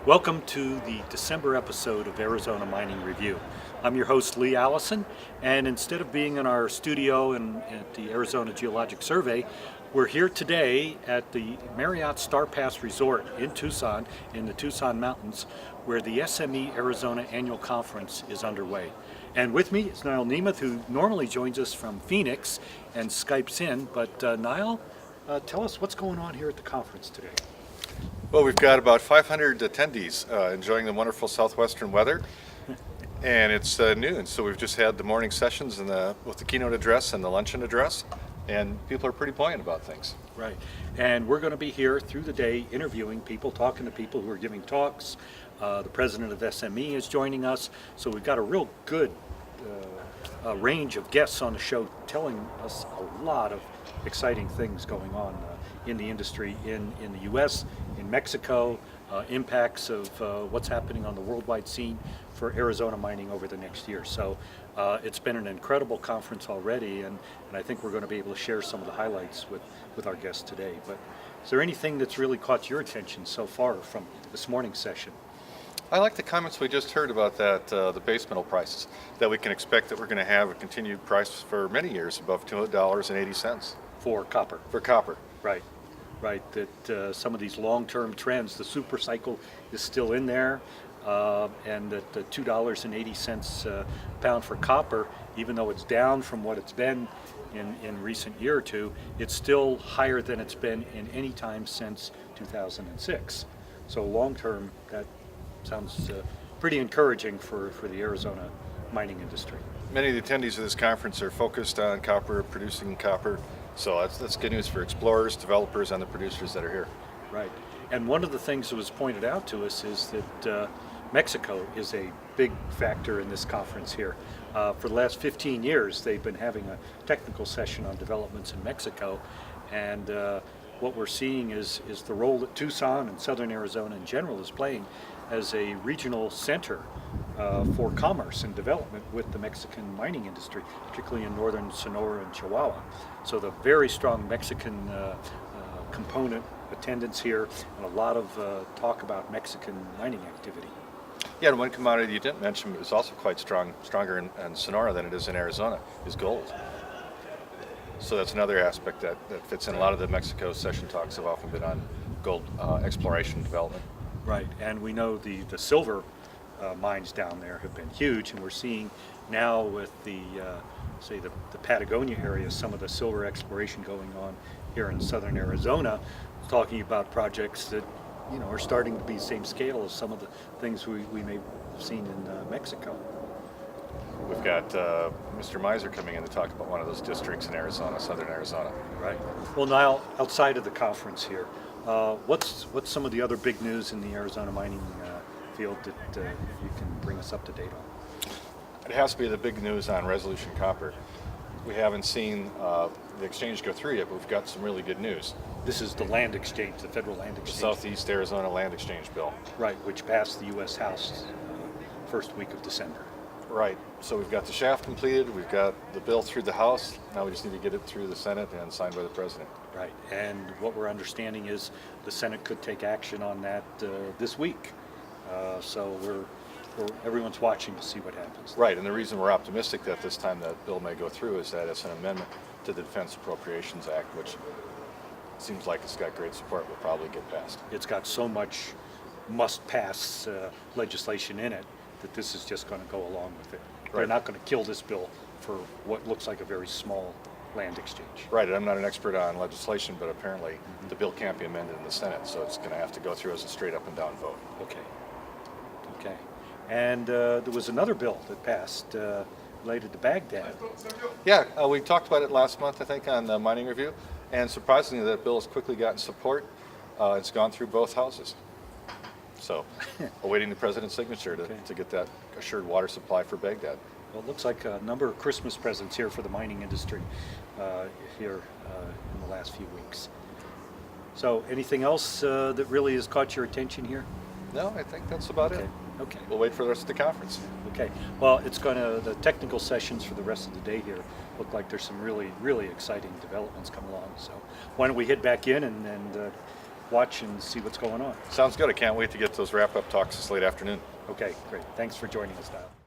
Welcome to the December episode of Arizona Mining Review. I'm your host, Lee Allison, and instead of being in our studio at the Arizona Geologic Survey, we're here today at the Marriott Star Pass Resort in Tucson, in the Tucson Mountains, where the SME Arizona Annual Conference is underway. And with me is Nyal Niemuth, who normally joins us from Phoenix and Skypes in. But Nyal, tell us what's going on here at the conference today. Well, we've got about 500 attendees enjoying the wonderful southwestern weather, and it's noon, so we've just had the morning sessions with the keynote address and the luncheon address, and people are pretty buoyant about things. Right, and we're going to be here through the day interviewing people, talking to people who are giving talks. The president of SME is joining us, so we've got a real good range of guests on the show telling us a lot of exciting things going on in the industry in the U.S., in Mexico, impacts of what's happening on the worldwide scene for Arizona mining over the next year. So it's been an incredible conference already, and I think we're going to be able to share some of the highlights with our guests today. But is there anything that's really caught your attention so far from this morning's session? I like the comments we just heard about the base metal prices, that we can expect that we're going to have a continued price for many years above $2.80. For copper. For copper. Right. That some of these long-term trends, the super cycle is still in there, and that the $2.80 a pound for copper, even though it's down from what it's been in recent year or two, it's still higher than it's been in any time since 2006. So long-term, that sounds pretty encouraging for the Arizona mining industry. Many of the attendees of this conference are focused on copper, producing copper. So that's good news for explorers, developers, and the producers that are here. Right. And one of the things that was pointed out to us is that Mexico is a big factor in this conference here. For the last 15 years, they've been having a technical session on developments in Mexico. And what we're seeing is the role that Tucson and Southern Arizona in general is playing as a regional center for commerce and development with the Mexican mining industry, particularly in northern Sonora and Chihuahua. So the very strong Mexican component attendance here, and a lot of talk about Mexican mining activity. Yeah, and one commodity you didn't mention is also quite stronger in Sonora than it is in Arizona, is gold. So that's another aspect that fits in. A lot of the Mexico session talks have often been on gold exploration and development. Right, and we know the silver mines down there have been huge, and we're seeing now with the Patagonia area, some of the silver exploration going on here in southern Arizona, talking about projects that are starting to be the same scale as some of the things we may have seen in Mexico. We've got Mr. Miser coming in to talk about one of those districts in Arizona, southern Arizona. Right. Well, Niall, outside of the conference here, what's some of the other big news in the Arizona mining field that you can bring us up to date on? It has to be the big news on Resolution Copper. We haven't seen the exchange go through yet, but we've got some really good news. This is the land exchange, the federal land exchange. The Southeast Arizona Land Exchange Bill. Right, which passed the U.S. House first week of December. Right, so we've got the shaft completed, we've got the bill through the House, now we just need to get it through the Senate and signed by the President. Right, and what we're understanding is the Senate could take action on that this week. So everyone's watching to see what happens. Right, and the reason we're optimistic that this time that bill may go through is that it's an amendment to the Defense Appropriations Act, which seems like it's got great support, will probably get passed. It's got so much must-pass legislation in it that this is just going to go along with it. Right. They're not going to kill this bill for what looks like a very small land exchange. Right, and I'm not an expert on legislation, but apparently the bill can't be amended in the Senate, so it's going to have to go through as a straight up and down vote. Okay. And there was another bill that passed related to Baghdad. Yeah, we talked about it last month, I think, on the Mining Review, and surprisingly that bill has quickly gotten support. It's gone through both houses. So, awaiting the President's signature to get that assured water supply for Baghdad. Well, it looks like a number of Christmas presents here for the mining industry here in the last few weeks. So, anything else that really has caught your attention here? No, I think that's about it. Okay. We'll wait for the rest of the conference. Okay. Well, the technical sessions for the rest of the day here look like there's some really, really exciting developments come along. So why don't we head back in and watch and see what's going on. Sounds good. I can't wait to get those wrap-up talks this late afternoon. Okay, great. Thanks for joining us, Niall.